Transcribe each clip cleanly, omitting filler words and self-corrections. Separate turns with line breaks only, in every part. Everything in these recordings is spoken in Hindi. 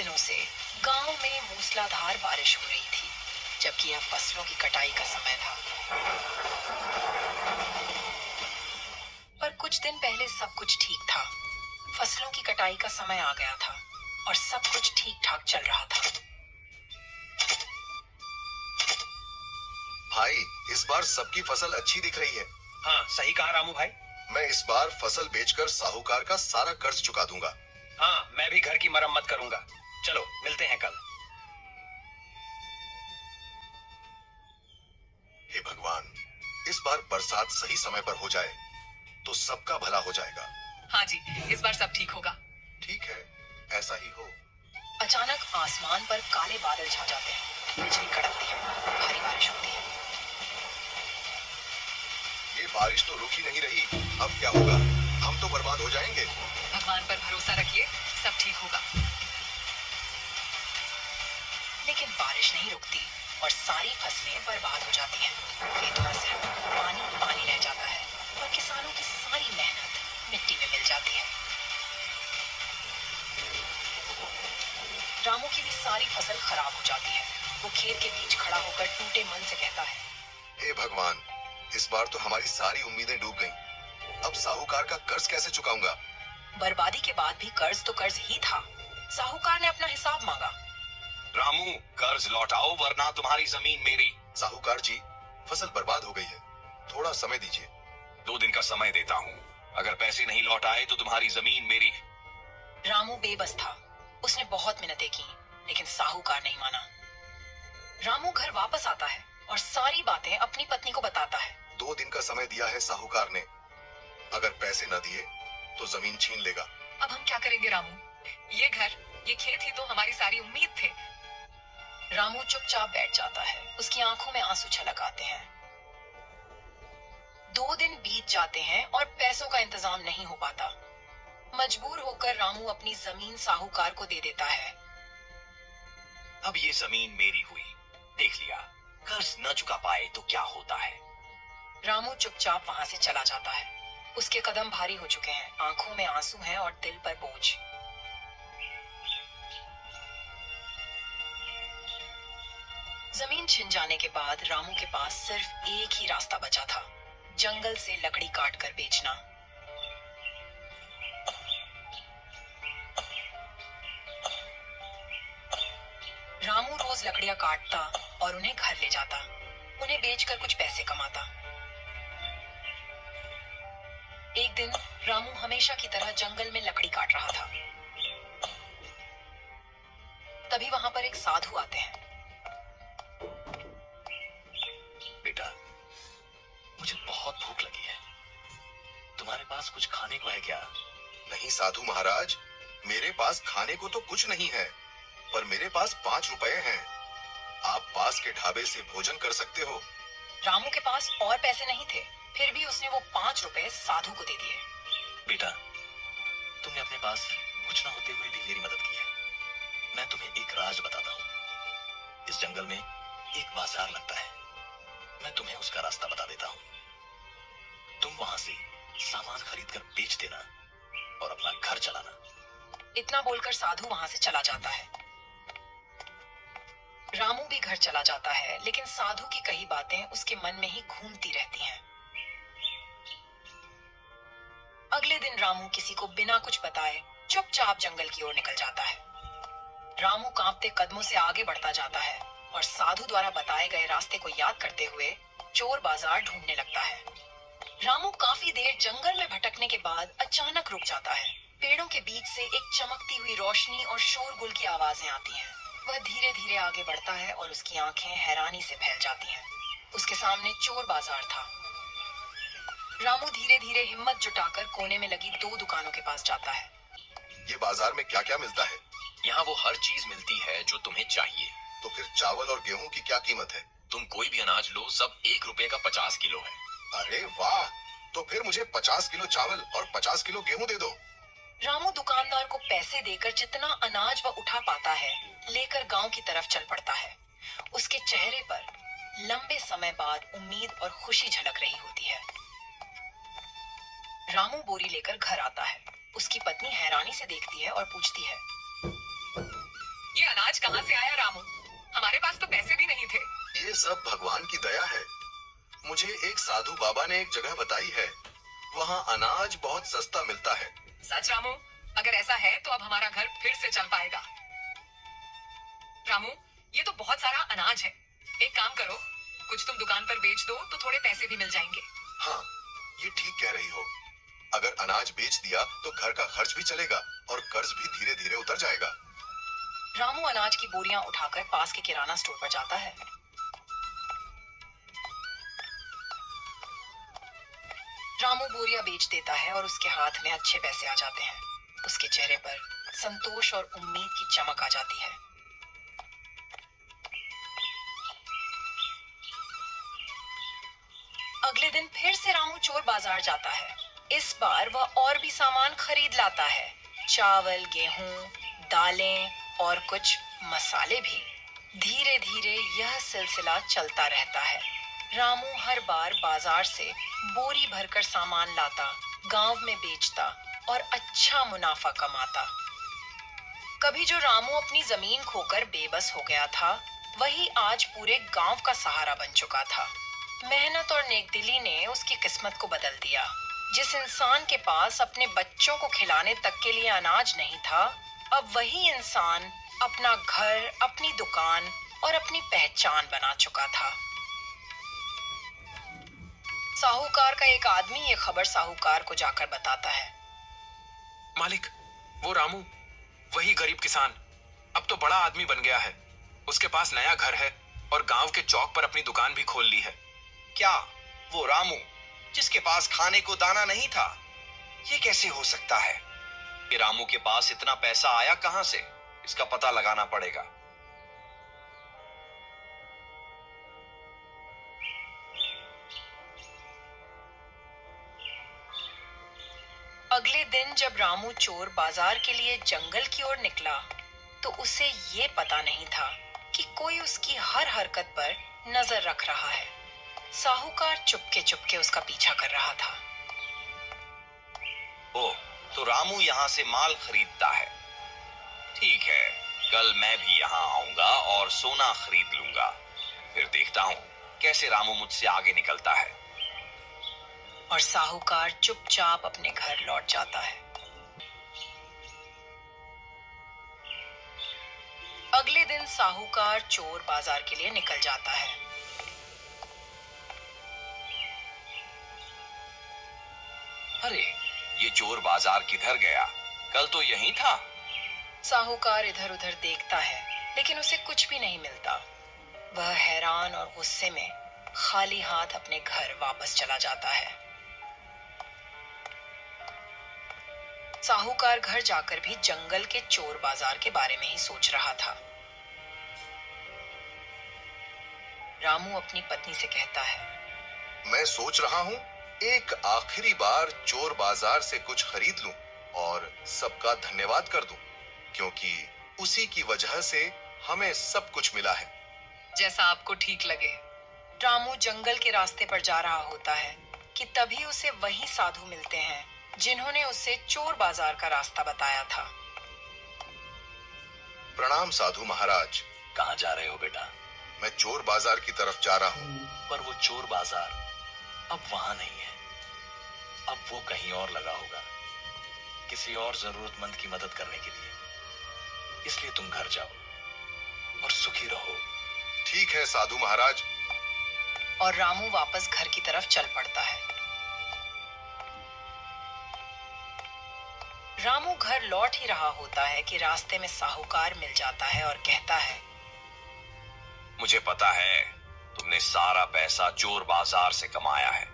दिनों से गांव में मूसलाधार बारिश हो रही थी, जबकि यह फसलों की कटाई का समय था। पर कुछ दिन पहले सब कुछ ठीक था। फसलों की कटाई का समय आ गया था और सब कुछ ठीक ठाक चल रहा था।
भाई, इस बार सबकी फसल अच्छी दिख रही है।
हाँ, सही कहा रामू भाई।
मैं इस बार फसल बेचकर साहूकार का सारा कर्ज चुका दूंगा।
हाँ, मैं भी घर की मरम्मत करूंगा। चलो मिलते हैं कल।
हे भगवान, इस बार बरसात सही समय पर हो जाए तो सबका भला हो जाएगा।
हाँ जी, इस बार सब ठीक होगा।
ठीक है, ऐसा ही हो।
अचानक आसमान पर काले बादल छा जाते हैं, बिजली कड़कती है, भारी बारिश होती है।
ये बारिश तो रुक ही नहीं रही। अब क्या होगा? हम तो बर्बाद हो जाएंगे।
भगवान पर भरोसा रखिए, सब ठीक होगा। लेकिन बारिश नहीं रुकती और सारी फसलें बर्बाद हो जाती हैं। खेतों में सिर्फ पानी पानी रह जाता है और किसानों की सारी मेहनत मिट्टी में मिल जाती है। रामू की भी सारी फसल खराब हो जाती है। वो खेत के बीच खड़ा होकर टूटे मन से कहता है,
हे भगवान, इस बार तो हमारी सारी उम्मीदें डूब गईं। अब साहूकार का कर्ज कैसे चुकाऊंगा?
बर्बादी के बाद भी कर्ज तो कर्ज ही था। साहूकार ने अपना हिसाब मांगा।
रामू, कर्ज लौटाओ वरना तुम्हारी जमीन मेरी।
साहूकार जी, फसल बर्बाद हो गई है, थोड़ा समय दीजिए।
2 दिन का समय देता हूँ। अगर पैसे नहीं लौट आए तो तुम्हारी जमीन मेरी।
रामू बेबस था। उसने बहुत मिन्नतें की, लेकिन साहूकार नहीं माना। रामू घर वापस आता है और सारी बातें अपनी पत्नी को बताता है।
2 दिन का समय दिया है साहूकार ने। अगर पैसे न दिए तो जमीन छीन लेगा।
अब हम क्या करेंगे रामू? ये घर, ये खेत ही तो हमारी सारी उम्मीद थे। रामू चुपचाप बैठ जाता है। उसकी आंखों में आंसू छलक आते हैं। 2 दिन बीत जाते हैं और पैसों का इंतजाम नहीं हो पाता। मजबूर होकर रामू अपनी जमीन साहूकार को दे देता है।
अब ये जमीन मेरी हुई। देख लिया, कर्ज न चुका पाए तो क्या होता है।
रामू चुपचाप वहां से चला जाता है। उसके कदम भारी हो चुके हैं, आंखों में आंसू हैं और दिल पर बोझ। जमीन छिन जाने के बाद रामू के पास सिर्फ एक ही रास्ता बचा था, जंगल से लकड़ी काटकर बेचना। रामू रोज लकड़ियां काटता और उन्हें घर ले जाता। उन्हें बेचकर कुछ पैसे कमाता। एक दिन रामू हमेशा की तरह जंगल में लकड़ी काट रहा था। तभी वहां पर एक साधु आते हैं।
बेटा, मुझे बहुत भूख लगी है। तुम्हारे पास कुछ खाने को है क्या?
नहीं साधु महाराज, मेरे पास खाने को तो कुछ नहीं है, पर मेरे पास 5 रुपए हैं। आप पास के ढाबे से भोजन कर सकते हो।
रामू के पास और पैसे नहीं थे, फिर भी उसने वो 5 रुपए साधु को दे दिए।
बेटा, तुमने अपने पास कुछ न होते हुए भी मेरी मदद की है। मैं तुम्हें एक राज बताता हूँ। इस जंगल में एक बाजार लगता है। मैं तुम्हें उसका रास्ता बता देता हूँ। तुम वहां से सामान खरीद कर बेच देना और अपना घर चलाना।
इतना बोलकर साधु वहां से चला जाता है। रामू भी घर चला जाता है, लेकिन साधु की कही बातें उसके मन में ही घूमती रहती हैं। अगले दिन रामू किसी को बिना कुछ बताए चुपचाप जंगल की ओर निकल जाता है। रामू कांपते कदमों से आगे बढ़ता जाता है और साधु द्वारा बताए गए रास्ते को याद करते हुए चोर बाजार ढूंढने लगता है। रामू काफी देर जंगल में भटकने के बाद अचानक रुक जाता है। पेड़ों के बीच से एक चमकती हुई रोशनी और शोरगुल की आवाजें आती हैं। वह धीरे धीरे आगे बढ़ता है और उसकी आंखें हैरानी से फैल जाती हैं। उसके सामने चोर बाजार था। रामू धीरे धीरे हिम्मत जुटाकर कोने में लगी 2 दुकानों के पास जाता है।
ये बाजार में क्या क्या मिलता है?
यहाँ वो हर चीज मिलती है जो तुम्हें चाहिए।
तो फिर चावल और गेहूं की क्या कीमत है?
तुम कोई भी अनाज लो, सब 1 रुपए का 50 किलो है।
अरे वाह, तो फिर मुझे 50 किलो चावल और 50 किलो गेहूं दे दो।
रामू दुकानदार को पैसे देकर जितना अनाज वह उठा पाता है लेकर गांव की तरफ चल पड़ता है। उसके चेहरे पर लंबे समय बाद उम्मीद और खुशी झलक रही होती है। रामू बोरी लेकर घर आता है। उसकी पत्नी हैरानी से देखती है और पूछती है, कहाँ से आया रामू? हमारे पास तो पैसे भी नहीं थे।
ये सब भगवान की दया है। मुझे एक साधु बाबा ने एक जगह बताई है, वहाँ अनाज बहुत सस्ता मिलता है।
सच रामू? अगर ऐसा है तो अब हमारा घर फिर से चल पाएगा। रामू, ये तो बहुत सारा अनाज है। एक काम करो, कुछ तुम दुकान पर बेच दो तो थोड़े पैसे भी मिल जाएंगे।
हाँ, ये ठीक कह रही हो। अगर अनाज बेच दिया तो घर का खर्च भी चलेगा और कर्ज भी धीरे धीरे उतर जाएगा।
रामू अनाज की बोरियां उठाकर पास के किराना स्टोर पर जाता है। रामू बोरियां बेच देता है और उसके हाथ में अच्छे पैसे आ जाते हैं। उसके चेहरे पर संतोष और उम्मीद की चमक आ जाती है। अगले दिन फिर से रामू चोर बाजार जाता है। इस बार वह और भी सामान खरीद लाता है, चावल, गेहूं, दालें और कुछ मसाले भी। धीरे धीरे यह सिलसिला चलता रहता है। रामू हर बार बाजार से बोरी भरकर सामान लाता, गांव में बेचता और अच्छा मुनाफा कमाता। कभी जो रामू अपनी जमीन खोकर बेबस हो गया था, वही आज पूरे गांव का सहारा बन चुका था। मेहनत और नेकदिली ने उसकी किस्मत को बदल दिया। जिस इंसान के पास अपने बच्चों को खिलाने तक के लिए अनाज नहीं था, अब वही इंसान अपना घर, अपनी दुकान और अपनी पहचान बना चुका था। साहूकार का एक आदमी ये खबर साहूकार को जाकर बताता है।
मालिक, वो रामू, वही गरीब किसान, अब तो बड़ा आदमी बन गया है। उसके पास नया घर है और गांव के चौक पर अपनी दुकान भी खोल ली है।
क्या वो रामू जिसके पास खाने को दाना नहीं था? ये कैसे हो सकता है? ये रामू के पास इतना पैसा आया कहां से? इसका पता लगाना पड़ेगा।
अगले दिन जब रामू चोर बाजार के लिए जंगल की ओर निकला, तो उसे ये पता नहीं था कि कोई उसकी हर हरकत पर नजर रख रहा है। साहूकार चुपके चुपके उसका पीछा कर रहा था।
ओह, तो रामू यहाँ से माल खरीदता है। ठीक है, कल मैं भी यहाँ आऊंगा और सोना खरीद लूंगा। फिर देखता हूँ कैसे रामू मुझसे आगे निकलता है।
और साहूकार चुपचाप अपने घर लौट जाता है। अगले दिन साहूकार चोर बाजार के लिए निकल जाता है।
अरे, ये चोर बाजार किधर गया? कल तो यहीं था।
साहूकार इधर उधर देखता है, लेकिन उसे कुछ भी नहीं मिलता। वह हैरान और गुस्से में खाली हाथ अपने घर वापस चला जाता है। साहूकार घर जाकर भी जंगल के चोर बाजार के बारे में ही सोच रहा था। रामू अपनी पत्नी से कहता है,
मैं सोच रहा हूँ एक आखिरी बार चोर बाजार से कुछ खरीद लूं और सबका धन्यवाद कर दूं, क्योंकि उसी की वजह से हमें सब कुछ मिला है।
जैसा आपको ठीक लगे। रामू जंगल के रास्ते पर जा रहा होता है कि तभी उसे वही साधु मिलते हैं जिन्होंने उसे चोर बाजार का रास्ता बताया था।
प्रणाम साधु महाराज।
कहाँ जा रहे हो बेटा?
मैं चोर बाजार की तरफ जा रहा हूँ।
पर वो चोर बाजार अब वहां नहीं है। अब वो कहीं और लगा होगा, किसी और जरूरतमंद की मदद करने के लिए। इसलिए तुम घर जाओ और सुखी रहो।
ठीक है साधु महाराज।
और रामू वापस घर की तरफ चल पड़ता है। रामू घर लौट ही रहा होता है कि रास्ते में साहूकार मिल जाता है और कहता है,
मुझे पता है तुमने सारा पैसा चोर बाजार से कमाया है।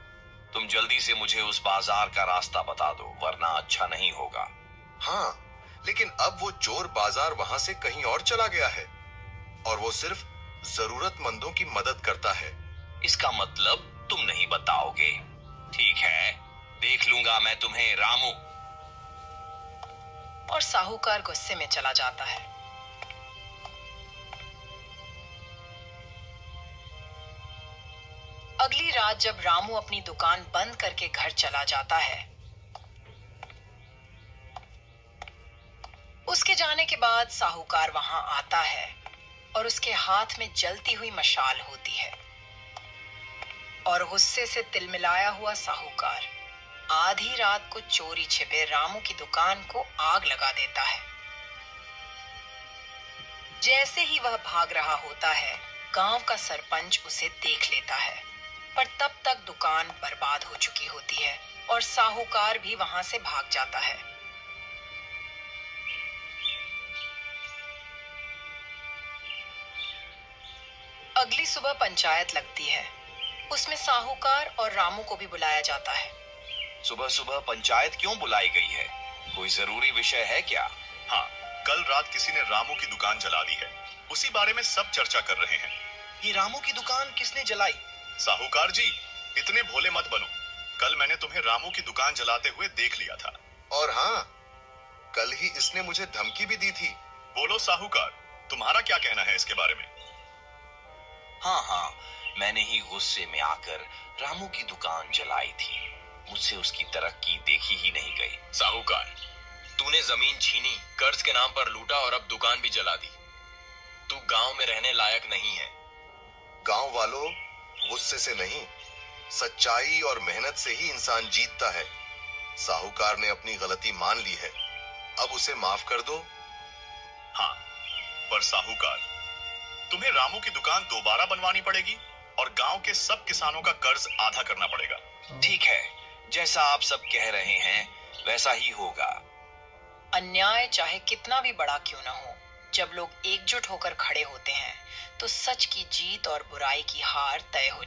तुम जल्दी से मुझे उस बाजार का रास्ता बता दो, वरना अच्छा नहीं होगा।
हाँ, लेकिन अब वो चोर बाजार वहां से कहीं और चला गया है और वो सिर्फ जरूरतमंदों की मदद करता है।
इसका मतलब तुम नहीं बताओगे। ठीक है, देख लूंगा मैं तुम्हें रामू।
और साहूकार गुस्से में चला जाता है। अगली रात जब रामू अपनी दुकान बंद करके घर चला जाता है, उसके जाने के बाद साहूकार वहां आता है और उसके हाथ में जलती हुई मशाल होती है। और गुस्से से तिलमिलाया हुआ साहूकार आधी रात को चोरी छिपे रामू की दुकान को आग लगा देता है। जैसे ही वह भाग रहा होता है, गांव का सरपंच उसे देख लेता है, पर तब तक दुकान बर्बाद हो चुकी होती है और साहूकार भी वहां से भाग जाता है। अगली सुबह पंचायत लगती है। उसमें साहूकार और रामू को भी बुलाया जाता है।
सुबह सुबह पंचायत क्यों बुलाई गई है? कोई जरूरी विषय है क्या?
हाँ, कल रात किसी ने रामू की दुकान जला दी है। उसी बारे में सब चर्चा कर रहे हैं।
ये रामू की दुकान किसने जलाई?
साहूकार जी, इतने भोले मत बनो। कल मैंने तुम्हें रामू की दुकान जलाते हुए देख लिया था।
और हाँ, कल ही इसने मुझे धमकी भी दी थी।
बोलो साहूकार, तुम्हारा क्या कहना है इसके बारे में?
हाँ, मैंने ही गुस्से में आकर रामू की दुकान जलाई थी। मुझसे उसकी तरक्की देखी ही नहीं गई।
साहूकार,
तूने जमीन छीनी, कर्ज के नाम पर लूटा और अब दुकान भी जला दी। तू गांव में रहने लायक नहीं है।
गांव वालों, गुस्से से नहीं, सच्चाई और मेहनत से ही इंसान जीतता है। साहूकार ने अपनी गलती मान ली है, अब उसे माफ कर दो।
हाँ, पर साहूकार, तुम्हें रामू की दुकान दोबारा बनवानी पड़ेगी और गांव के सब किसानों का कर्ज आधा करना पड़ेगा।
ठीक है, जैसा आप सब कह रहे हैं वैसा ही होगा।
अन्याय चाहे कितना भी बड़ा क्यों न हो, जब लोग एकजुट होकर खड़े होते हैं तो सच की जीत और बुराई की हार तय हो